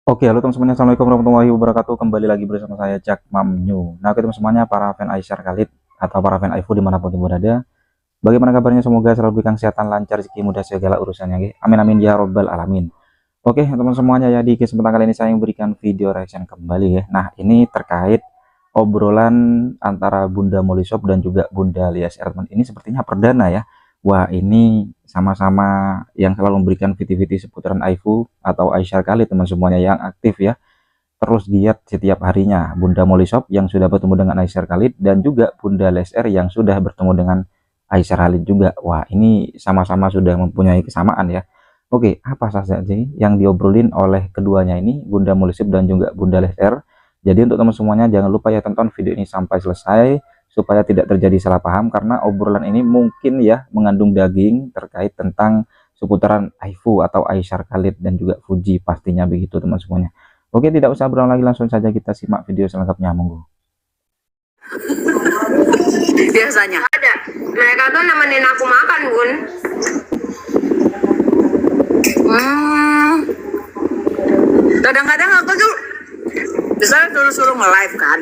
Oke, halo teman semuanya, assalamualaikum warahmatullahi wabarakatuh. Kembali lagi bersama saya Jack Mamnyu. Nah, oke teman semuanya, para fan Aisyar Khalid atau para fan Aifu dimanapun berada, bagaimana kabarnya? Semoga selalu diberikan kesehatan, lancar, rezeki, mudah segala urusannya. Oke? Amin amin ya robbal alamin. Oke teman semuanya, ya di kesempatan kali ini saya memberikan video reaction kembali ya. Nah, ini terkait obrolan antara Bunda Molly Shop dan juga Bunda Lias Ertman. Ini sepertinya perdana ya. Wah, ini sama-sama yang selalu memberikan viti-viti seputaran Aifu atau Aisyar Khalid, teman semuanya yang aktif ya, terus giat setiap harinya. Bunda Molly Shop yang sudah bertemu dengan Aisyar Khalid dan juga Bunda Lesr yang sudah bertemu dengan Aisyar Khalid juga. Wah, ini sama-sama sudah mempunyai kesamaan ya. Oke, apa saja sih yang diobrolin oleh keduanya ini, Bunda Molly Shop dan juga Bunda Lesr? Jadi untuk teman semuanya jangan lupa ya tonton video ini sampai selesai supaya tidak terjadi salah paham, karena obrolan ini mungkin ya mengandung daging terkait tentang seputaran Aifu atau Aisyar Khalid dan juga Fuji, pastinya begitu teman semuanya. Oke, tidak usah berlama lagi, langsung saja kita simak video selengkapnya, monggo. Biasanya ada mereka tuh nemenin aku makan, Bun. Kadang-kadang aku tuh bisa suruh nge-live kan,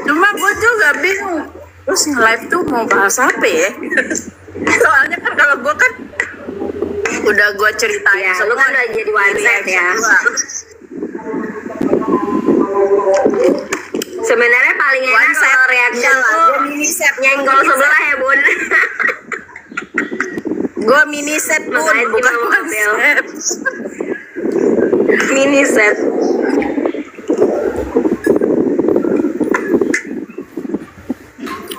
cuma gue juga bingung terus nge-live tuh mau bahas apa ya. Soalnya kan kalau gue kan udah gue ceritain ya, lu kan udah jadi one-set ya. Sebenarnya paling enak kalau reaction tuh nyenggol sebelah ya, Bun. Gue mini set, Bun, bukan konsep. Mini set.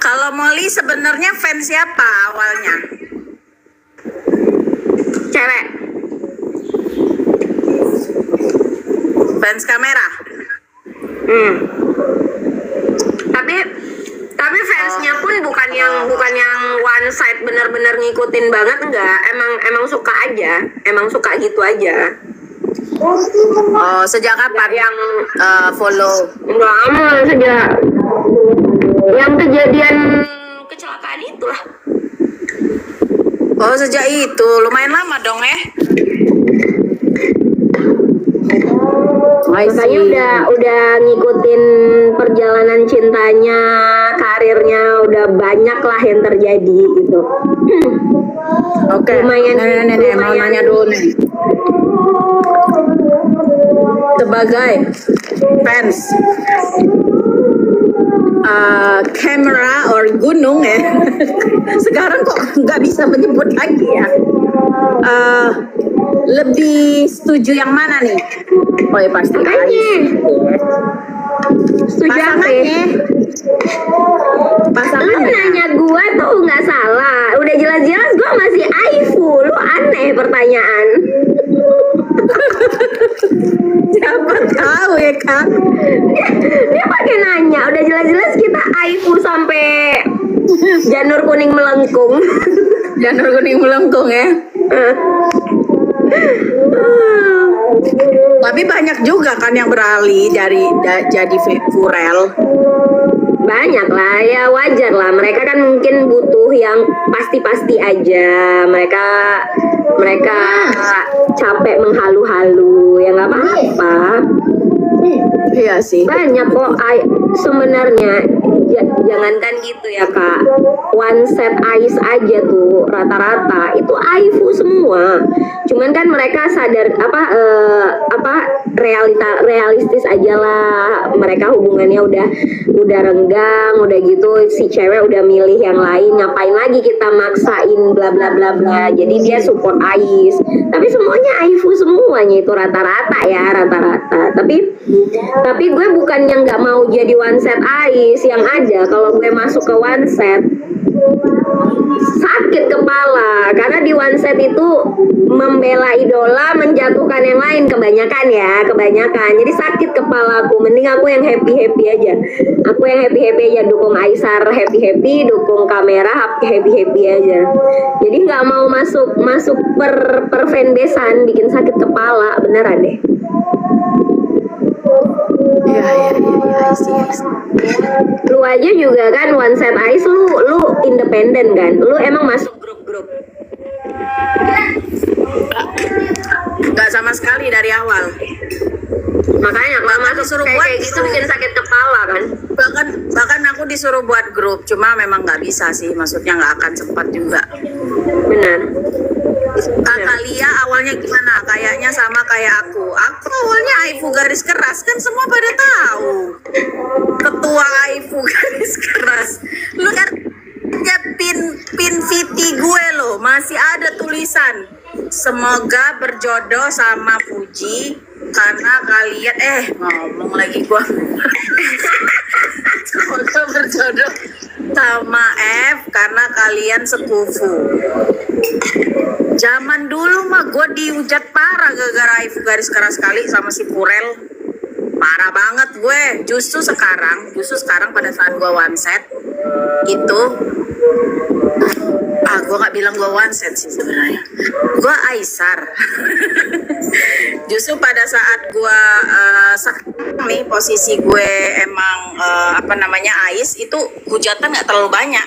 Kalau Molly sebenarnya fans siapa awalnya? Cewek. Fans kamera. Tapi fansnya pun bukan yang one side bener-bener ngikutin banget, enggak. Emang suka aja, emang suka gitu aja. Oh, sejak kapan yang follow? Enggak lama, sejak yang kejadian kecelakaan itulah. Oh, sejak itu lumayan lama dong ya. Makanya udah ngikutin perjalanan cintanya, karirnya udah banyak lah yang terjadi gitu. Oke. Lumayan. Nenek mau nanya dulu nih. Sebagai fans kamera or gunung ya. Sekarang kok nggak bisa menyebut lagi ya. Lebih setuju yang mana nih? Oh ya pasti setuju pasangannya. Lu nanya gua tuh nggak salah, udah jelas-jelas gua masih Aifu, lu aneh pertanyaan. Siapa tahu ya kan, dia pakai nanya, udah jelas-jelas kita Aifu sampai janur kuning melengkung. Janur kuning melengkung ya. Tapi banyak juga kan yang beralih dari jadi Furel. Banyak lah, ya wajar lah. Mereka kan mungkin butuh yang pasti-pasti aja. Mereka capek menghalu-halu, ya nggak apa-apa. Iya sih. Banyak kok sebenarnya. Jangankan gitu ya Kak, one set Ais aja tuh rata-rata itu Aifu semua. Cuman kan mereka sadar realistis aja lah. Mereka hubungannya udah renggang, udah gitu, si cewek udah milih yang lain, ngapain lagi kita maksain bla bla bla bla. Jadi dia support Ais. Tapi semuanya Aifu semuanya itu rata-rata ya, rata-rata. Tapi gue bukan yang nggak mau jadi one set Ais, yang ada kalau gue masuk ke one set sakit kepala, karena di one set itu membela idola, menjatuhkan yang lain kebanyakan. Jadi sakit kepala aku. Mending aku yang happy aja. Aku yang happy aja, dukung Aisyar happy, dukung kamera happy aja. Jadi nggak mau masuk per fanbasean, bikin sakit kepala beneran deh. Iya, lu aja juga kan one set Ais, lu independen kan, lu emang masuk grup-grup? Gak sama sama sekali dari awal. Makanya kalau Bahkan masuk disuruh kayak buat gitu bikin sakit kepala kan. Bahkan aku disuruh buat grup, cuma memang nggak bisa sih, maksudnya nggak akan sempat juga. Benar. Kakak Lia awalnya gimana? Kayaknya sama kayak aku. Aku awalnya Aifu garis keras, kan semua pada tahu. Ketua Aifu garis keras. Lu kan lihat pin VT gue loh, masih ada tulisan semoga berjodoh sama Fuji karena kalian ngomong lagi gua. Semoga berjodoh sama F karena kalian sekufu. Zaman dulu mah gue dihujat parah gara-gara Aifu garis keras sekali sama si Purel. Parah banget gue. Justru sekarang pada saat gue one set itu, gue nggak bilang gue one set sih sebenarnya. Gue Aisar. Justru pada saat gue nih posisi gue emang Ais, itu hujatan nggak terlalu banyak.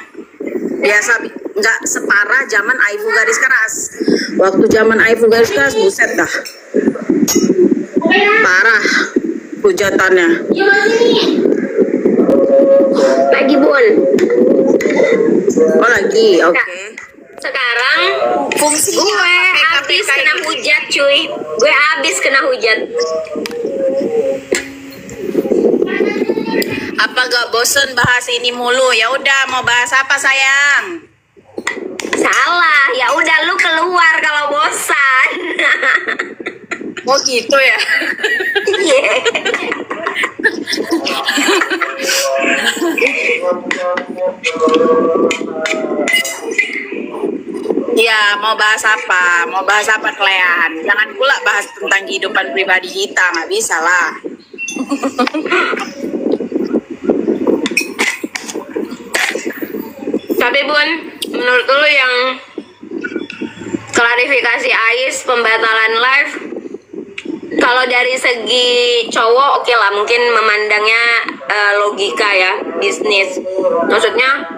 Biasa, nggak separah zaman Aifu garis keras. Waktu zaman Aifu garis keras, buset dah, parah hujatannya. Lagi Bun. Oh lagi, oke. Sekarang Fungsinya gue habis kena hujat cuy. Gue habis kena hujat. Apa gak bosen bahas ini mulu? Ya udah, mau bahas apa sayang? Salah, ya udah lu keluar kalau bosan. Oh gitu ya. Iya. Ya, mau bahas apa? Mau bahas apa Klean? Jangan pula bahas tentang kehidupan pribadi kita, nggak bisa lah. Tapi Bun, menurut lu yang klarifikasi Ais pembatalan live, kalau dari segi cowok oke lah, mungkin memandangnya logika ya, bisnis. Maksudnya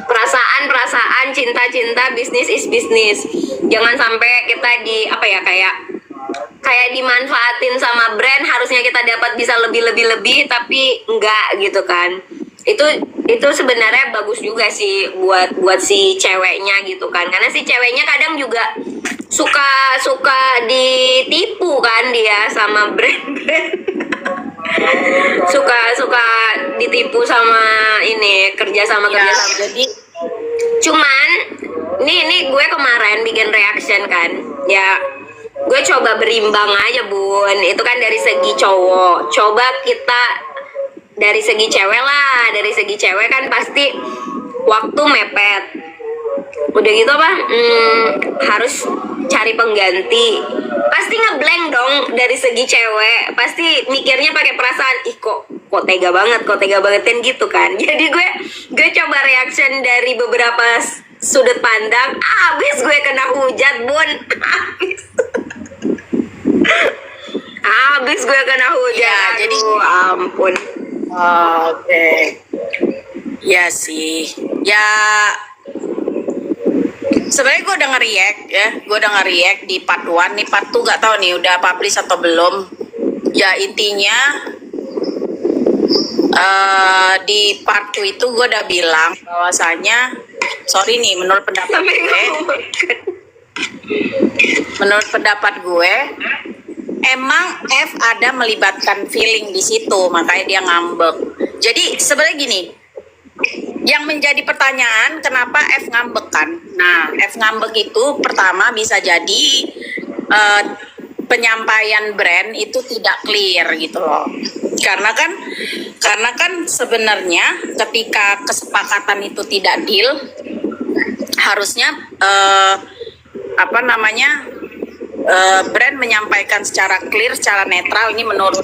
perasaan, cinta, bisnis is bisnis. Jangan sampai kita kayak dimanfaatin sama brand, harusnya kita dapat bisa lebih tapi enggak gitu kan. Itu sebenarnya bagus juga sih buat si ceweknya gitu kan, karena si ceweknya kadang juga suka ditipu kan dia sama brand-brand. suka ditipu sama ini kerja sama. Jadi cuman nih gue kemarin bikin reaction kan ya, gue coba berimbang aja Bun. Itu kan dari segi cowok, coba kita dari segi cewek lah. Dari segi cewek kan pasti waktu mepet, udah gitu harus cari pengganti, pasti ngeblank dong. Dari segi cewek pasti mikirnya pakai perasaan, ih kok tega banget kan gitu kan. Jadi gue coba reaction dari beberapa sudut pandang, abis gue kena hujat Bun. Abis gue kena hujat ya, jadi ampun. Oke. Ya sih. Ya sebenarnya gue udah nge-react di part 1. Nih part 2 gak tahu nih udah publish atau belum. Ya intinya di part 2 itu gue udah bilang bahwasanya, sorry nih, menurut pendapat gue emang F ada melibatkan feeling di situ, makanya dia ngambek. Jadi sebenarnya gini, yang menjadi pertanyaan kenapa F ngambek kan? Nah, F ngambek itu pertama bisa jadi penyampaian brand itu tidak clear gitu loh. Karena kan sebenarnya ketika kesepakatan itu tidak deal, harusnya brand menyampaikan secara clear, secara netral. Ini menurut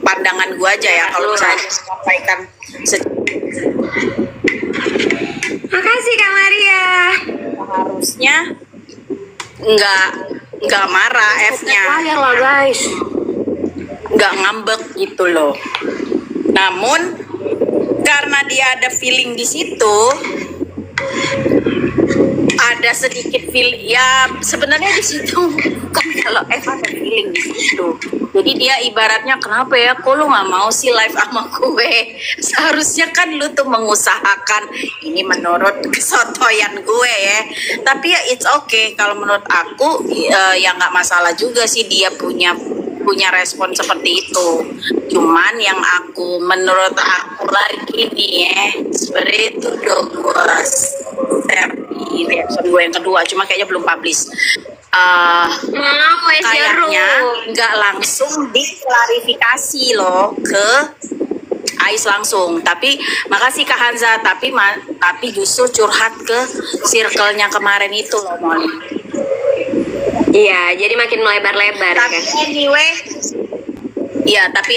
pandangan gua aja ya. Kalau misalnya menyampaikan makasih Kak Maria. Harusnya nggak marah F-nya. Layar lah guys. Nggak ngambek gitu loh. Namun karena dia ada feeling di situ, ada sedikit feel ya sebenarnya di situ kan kalau Eva ada feeling di situ. Jadi dia ibaratnya kenapa ya kok lu nggak mau sih live sama gue, seharusnya kan lu tuh mengusahakan ini menurut kesotoyan gue ya. Tapi ya it's okay kalau menurut aku ya nggak masalah juga sih dia punya respon seperti itu. Cuman yang menurut aku lagi nih ya seperti itu dong gue share di reaction gue yang kedua, cuma kayaknya belum publish. Kayaknya nggak langsung diklarifikasi loh ke Ais langsung, tapi makasih Kak Hanza, tapi justru curhat ke circle-nya kemarin itu loh Molly. Iya, jadi makin melebar-lebar Tapi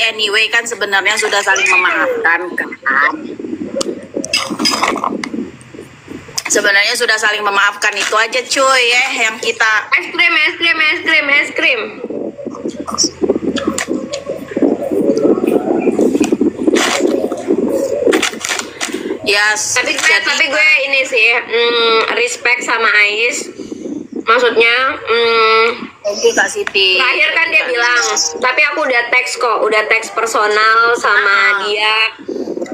kan. anyway kan sebenarnya sudah saling memaafkan kan. Sebenarnya sudah saling memaafkan, itu aja cuy ya yang kita Es krim. yes. Tapi gue ini sih respect sama Ais. Maksudnya Thank you Kak Siti. terakhir kan dia bilang, tapi aku udah teks personal sama dia,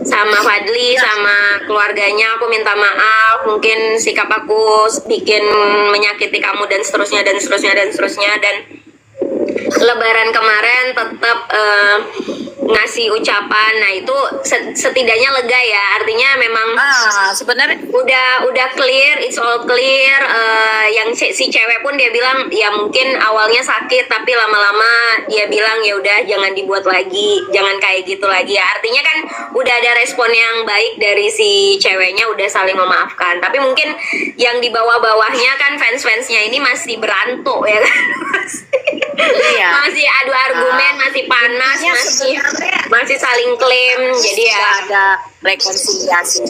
sama Fadli, sama keluarganya. Aku minta maaf, mungkin sikap aku bikin menyakiti kamu dan seterusnya. Dan Lebaran kemarin tetap ngasih ucapan. Nah itu setidaknya lega ya. Artinya memang Sebenarnya udah clear, it's all clear. Yang si cewek pun dia bilang ya mungkin awalnya sakit, tapi lama-lama dia bilang ya udah jangan dibuat lagi, jangan kayak gitu lagi ya. Artinya kan udah ada respon yang baik dari si ceweknya, udah saling memaafkan. Tapi mungkin yang di bawah-bawahnya kan fans-fansnya ini masih berantuk ya kan. iya. Masih adu argumen, masih panas, masih saling klaim. Jadi ya ada rekonsiliasi.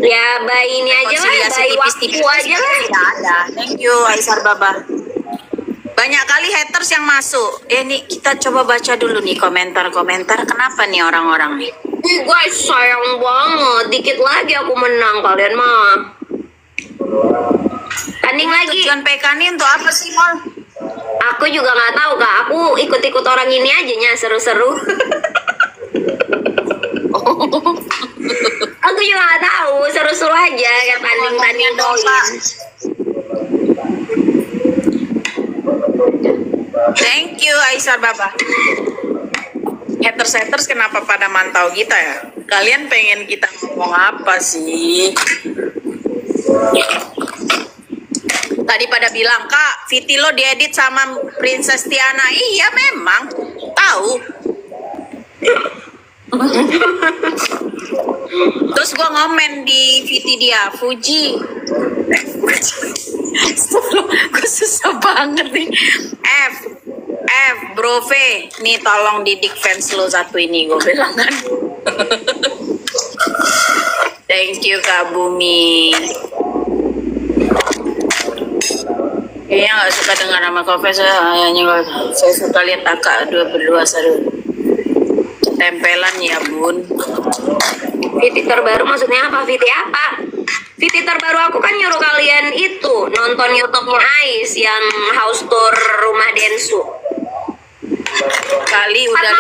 ya bayi ini aja lah, bayi waktu aja lah. Tidak ada. Thank you Aisar Baba. Banyak kali haters yang masuk. Nih kita coba baca dulu nih komentar-komentar. Kenapa nih orang-orang nih? Ih guys, sayang banget. Dikit lagi aku menang, kalian mah. Tanding lagi. Tujuan PK ini untuk apa sih, Mol? Aku juga nggak tahu kak. Aku ikut-ikut orang ini aja nya seru-seru. Aku juga nggak tahu, seru-seru aja kayak tanding-tanding doang. Thank you Aisar Baba. Haters kenapa pada mantau kita ya? Kalian pengen kita ngomong apa sih? Tadi pada bilang, Kak, Viti lo diedit sama Princess Tiana. Iya memang, tahu. Terus gue ngomen di Viti dia, Fuji. Gue susah banget nih. Bro V, nih tolong didik fans lo satu ini, gue bilang kan. Thank you Kak Bumi. Kayaknya gak suka dengar nama Kofe, saya suka lihat kakak berdua seru. Tempelan ya bun. Viti terbaru maksudnya apa? Viti apa? Viti terbaru aku kan nyuruh kalian itu nonton YouTube-nya Ais yang house tour rumah Densu. Kali udah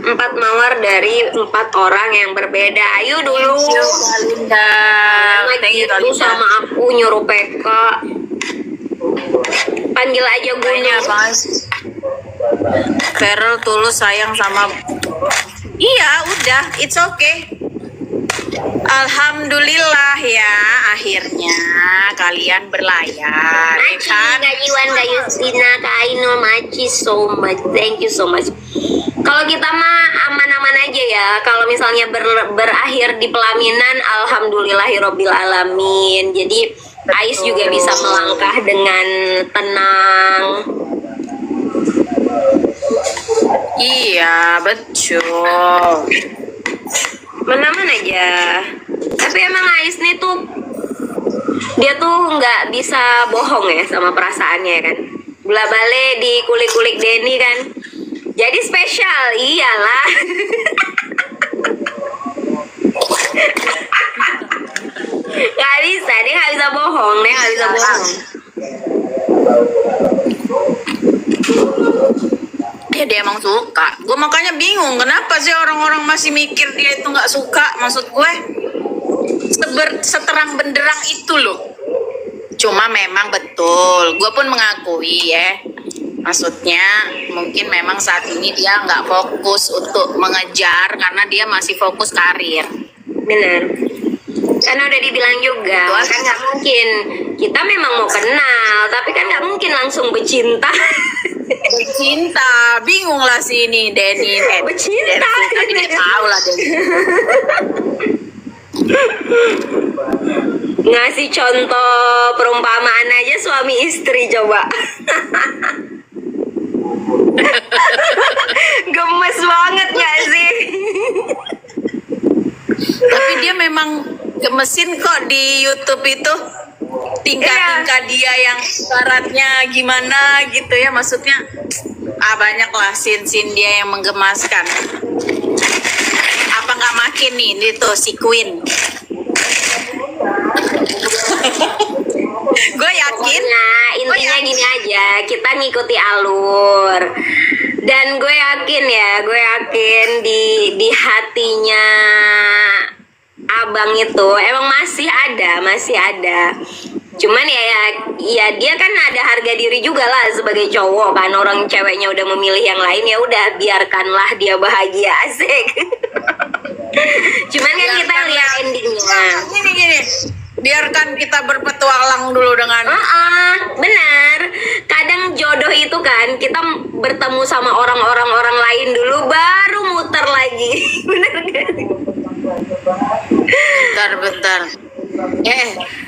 empat mawar dari 4 orang yang berbeda. Ayo dulu. Thank you Itu sama aku nyuruh PK. Panggil aja gue Bang. Feral tulus sayang sama. Iya udah, it's okay. Alhamdulillah ya, akhirnya kalian berlayar, ya kan? Kak Iwan, Kak Yustina, Kak Ainul, Maci, so much, thank you so much. Kalau kita mah aman-aman aja ya. Kalau misalnya berakhir di pelaminan, alhamdulillahirobbil alamin. Jadi Ais juga bisa melangkah dengan tenang. Iya betul. Mana-mana aja. Tapi emang Ais nih tuh dia tuh nggak bisa bohong ya sama perasaannya kan. Bola bale di kulik-kulik Denny kan. Jadi spesial, iyalah. Nggak bisa, dia nggak bisa bohong, dia nggak bisa bohong. Ya dia emang suka. Gue makanya bingung kenapa sih orang-orang masih mikir dia itu nggak suka. Maksud gue seterang benderang itu loh. Cuma memang betul, gue pun mengakui ya. Maksudnya mungkin memang saat ini dia nggak fokus untuk mengejar karena dia masih fokus karir. Bener. Kan udah dibilang juga, kan nggak mungkin. Kita memang mau kenal, tapi kan nggak mungkin langsung bercinta. Cinta, bingung lah si ini Denny. Bercinta. Tapi dia tahu lah Denny. Ngasih contoh perumpamaan aja suami istri coba. Gemes banget gak sih? Tapi dia memang gemesin kok di YouTube itu. Tingkah-tingkah dia yang syaratnya gimana gitu ya. Maksudnya banyak lah scene-scene dia yang menggemaskan. Apa nggak makin nih itu si Queen? Gue yakin. Nah, intinya gini aja, kita ngikuti alur. Dan gue yakin di hatinya abang itu emang masih ada. Cuman ya dia kan ada harga diri juga lah sebagai cowok kan. Orang ceweknya udah memilih yang lain, ya udah biarkanlah dia bahagia, asik. Cuman kan kita lihat endingnya. Gini. Biarkan kita berpetualang dulu dengan benar. Kadang jodoh itu kan kita bertemu sama orang lain dulu baru muter lagi. Bener gak? Bentar.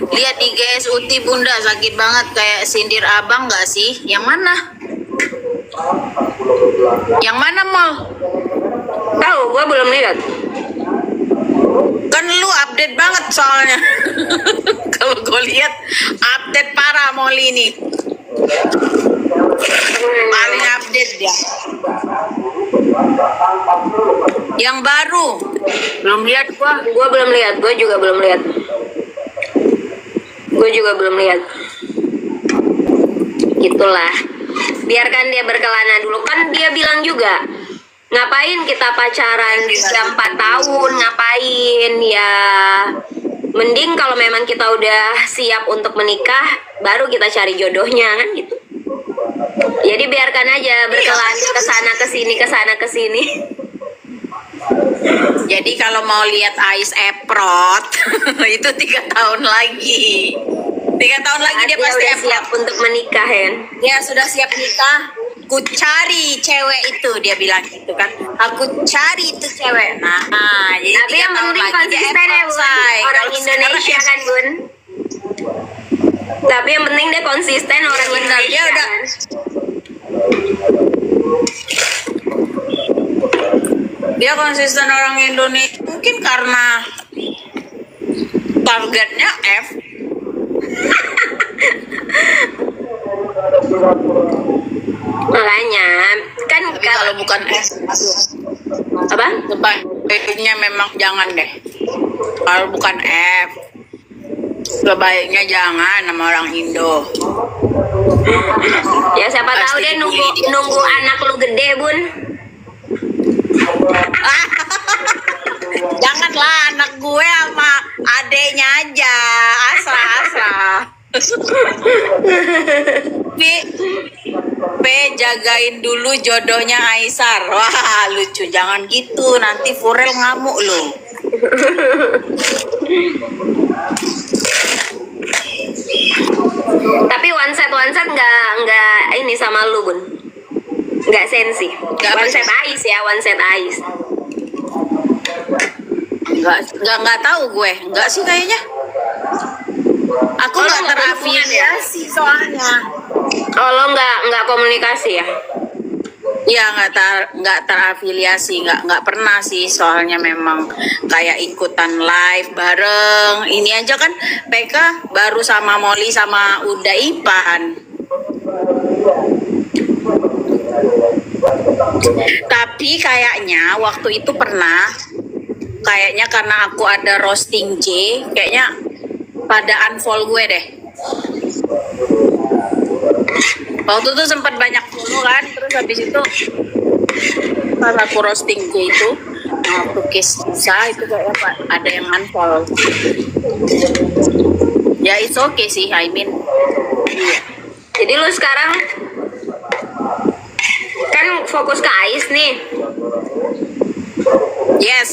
Lihat di GS Uti Bunda sakit banget kayak sindir abang nggak sih? Yang mana? Yang mana Mal? Tahu, gue belum lihat. Kan lu update banget soalnya. Kalau gue lihat update parah Molly ini. Paling update dia. Yang baru belum lihat gua. Gue belum lihat, gue juga belum lihat. Gitulah. Biarkan dia berkelana dulu, kan dia bilang juga. Ngapain kita pacaran 4 tahun, ngapain ya? Mending kalau memang kita udah siap untuk menikah, baru kita cari jodohnya kan gitu. Jadi biarkan aja berkelana kesana kesini. Jadi kalau mau lihat Ais Eprot itu 3 tahun lagi. 3 tahun lagi dia pasti udah siap untuk menikah ya. Dia sudah siap nikah. Aku cari cewek itu, dia bilang gitu kan. Aku cari itu cewek. Nah, jadi tapi yang penting konsisten ya Bun. Orang Indonesia kan Bun. Tapi yang penting dia konsisten orang Indonesia dia udah kan. Dia konsisten orang Indonesia mungkin karena targetnya F. Makanya kan Kalau bukan F, apa? sebaiknya memang jangan deh. Kalau bukan F, sebaiknya jangan sama orang Indo. Ya siapa tahu Pasti dia dibully dia. nunggu anak lu gede Bun. Janganlah anak gue sama adeknya aja, asrah. P jagain dulu jodohnya Aisar. Wah lucu, jangan gitu nanti Furel ngamuk loh. Tapi one set nggak ini sama lu Bun. Nggak sensi. One set Ais ya, one set Ais. Nggak tahu gue, nggak sih kayaknya. Aku nggak terafiliasi soalnya. Oh lo nggak komunikasi ya? Ya nggak terafiliasi, nggak pernah sih soalnya memang kayak ikutan live bareng. Ini aja kan PK baru sama Molly sama Uda Ipan. Tapi kayaknya waktu itu pernah, kayaknya karena aku ada roasting J, kayaknya pada unfollow gue deh. Waktu itu sempat banyak follow kan, terus habis itu pas aku roasting gue itu waktu case susah itu kayak apa, ada yang unfollow. Ya it's okay sih, I mean. Jadi lu sekarang kan fokus ke Ais nih. Yes.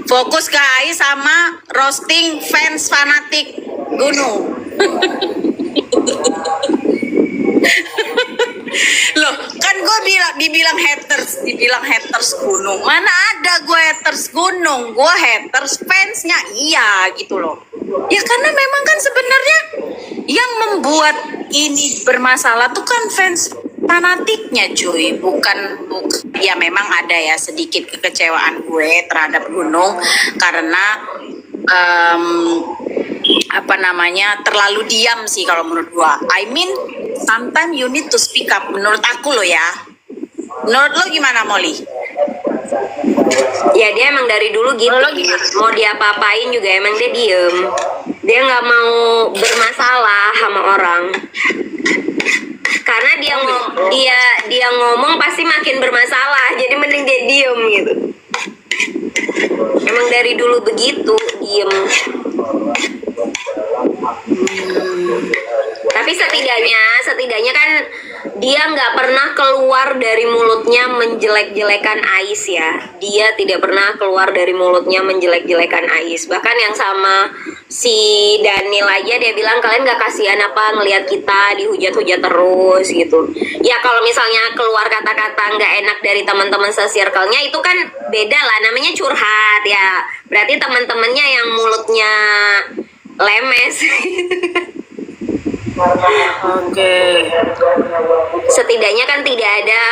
Fokus ke AI sama roasting fans fanatik Gunung. Loh, kan gue dibilang haters Gunung. Mana ada gue haters Gunung? Gue haters fansnya, iya gitu loh. Ya karena memang kan sebenarnya yang membuat ini bermasalah tuh kan fans fanatiknya cuy, bukan ya memang ada ya sedikit kekecewaan gue terhadap Gunung karena terlalu diam sih kalau menurut gue. I mean sometimes you need to speak up menurut aku loh ya. Menurut lo gimana Molly? Ya dia emang dari dulu gitu. Mau diapa-apain juga emang dia diem. Dia nggak mau bermasalah sama orang. Karena dia ngomong pasti makin bermasalah. Jadi mending dia diem gitu. Emang dari dulu begitu, diem. Tapi setidaknya kan dia nggak pernah keluar dari mulutnya menjelek-jelekan Ais ya. Dia tidak pernah keluar dari mulutnya menjelek-jelekan Ais. Bahkan yang sama si Daniel aja dia bilang kalian nggak kasihan apa ngelihat kita dihujat-hujat terus gitu. Ya kalau misalnya keluar kata-kata nggak enak dari teman-teman se-circle-nya itu kan beda lah, namanya curhat ya. Berarti teman-temannya yang mulutnya lemes. Oke. Setidaknya kan tidak ada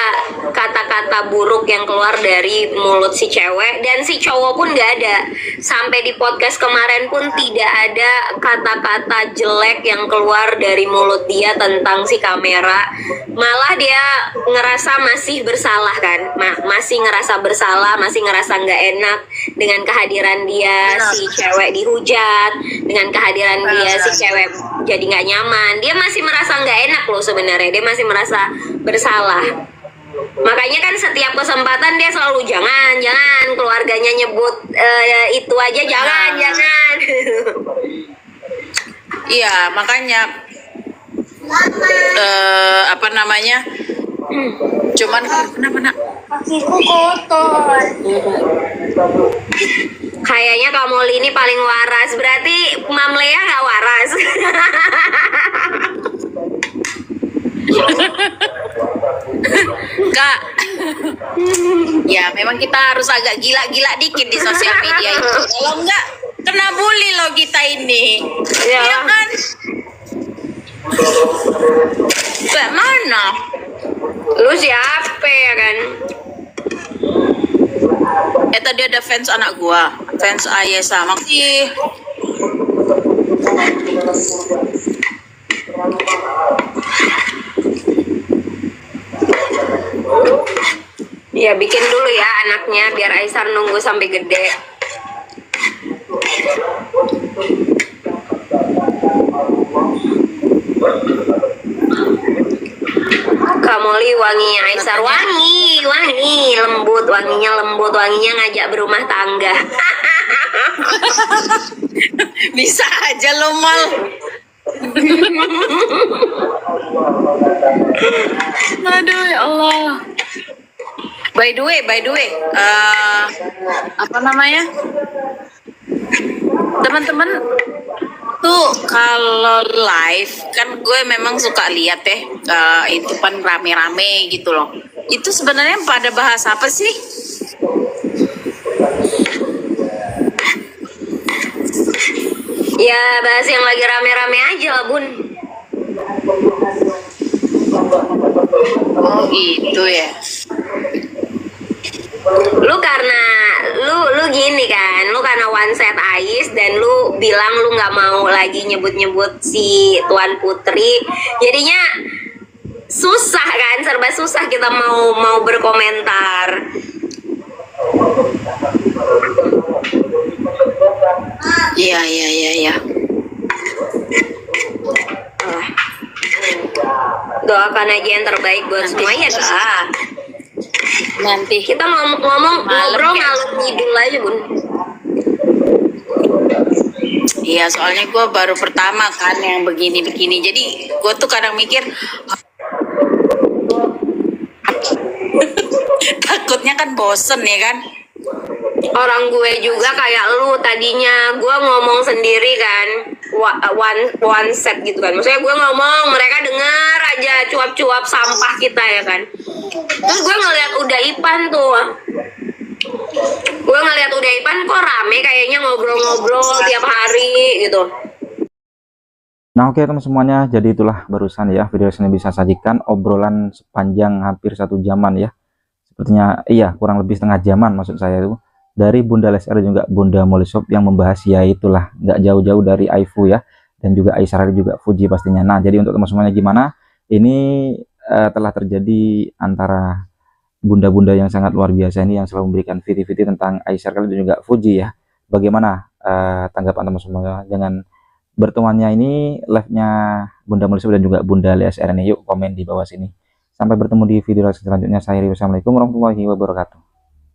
kata-kata buruk yang keluar dari mulut si cewek, dan si cowok pun nggak ada. Sampai di podcast kemarin pun tidak ada kata-kata jelek yang keluar dari mulut dia tentang si kamera. Malah dia ngerasa masih bersalah kan, masih ngerasa bersalah, masih ngerasa nggak enak dengan kehadiran dia si cewek dihujat, dengan kehadiran dia si cewek jadi nggak nyaman. Dia masih merasa nggak enak loh sebenarnya, dia masih merasa bersalah. Makanya kan setiap kesempatan dia selalu jangan keluarganya nyebut itu aja jangan. Iya makanya cuman kenapa nak kakiku kotor. Kayaknya Kak Molly ini paling waras, berarti Mam Lea nggak waras. Kak, ya memang kita harus agak gila-gila dikit di sosial media itu. Kalau enggak kena bully loh kita ini. Iya kan? Kayak mana? Lu siapa ya kan? Tadi ada fans anak gua, fans Ayesa. Makasih. Ya bikin dulu ya anaknya biar Aisar nunggu sampai gede. Kamoli wanginya Aisar wangi, wanginya lembut, wanginya ngajak berumah tangga. Bisa aja lo mal. Aduh ya Allah. By the way, apa namanya? Teman-teman tuh kalau live kan gue memang suka lihat itu kan rame-rame gitu loh. Itu sebenarnya pada bahas apa sih? Ya bahas yang lagi rame-rame aja lah bun. Oh gitu ya. Lu karena lu gini kan, lu karena one set Ais dan lu bilang lu nggak mau lagi nyebut-nyebut si Tuan Putri, jadinya susah kan, serba susah kita mau berkomentar. Iya, iya, iya, iya. Doakan aja yang terbaik buat semua ya kak. Nanti Kita ngomong ngobrol ya. ngalur ngidul aja bun. Iya, soalnya gue baru pertama kan yang begini-begini. Jadi gue tuh kadang mikir takutnya kan bosen ya kan. Orang gue juga kayak lu tadinya gue ngomong sendiri kan, one set gitu kan. Maksudnya gue ngomong mereka dengar aja cuap-cuap sampah kita ya kan. Terus gue ngeliat udah Ipan tuh. Gue ngeliat udah Ipan kok rame kayaknya ngobrol-ngobrol tiap hari gitu. Nah oke teman semuanya, jadi itulah barusan ya video ini bisa sajikan obrolan sepanjang hampir 1 jaman ya. Sepertinya iya kurang lebih setengah jaman maksud saya itu, dari Bunda Leslar dan juga Bunda Molly Shop yang membahas ya itulah nggak jauh-jauh dari Aifu ya, dan juga Aisyah juga Fuji pastinya. Nah jadi untuk teman semuanya gimana, ini telah terjadi antara bunda-bunda yang sangat luar biasa ini yang selalu memberikan viti-viti tentang Aisyah dan juga Fuji ya. Bagaimana tanggapan teman semua dengan bertemannya ini live-nya Bunda Molly Shop dan juga Bunda Leslar ini? Yuk komen di bawah sini. Sampai bertemu di video selanjutnya. Saya Rio. Assalamualaikum warahmatullahi wabarakatuh.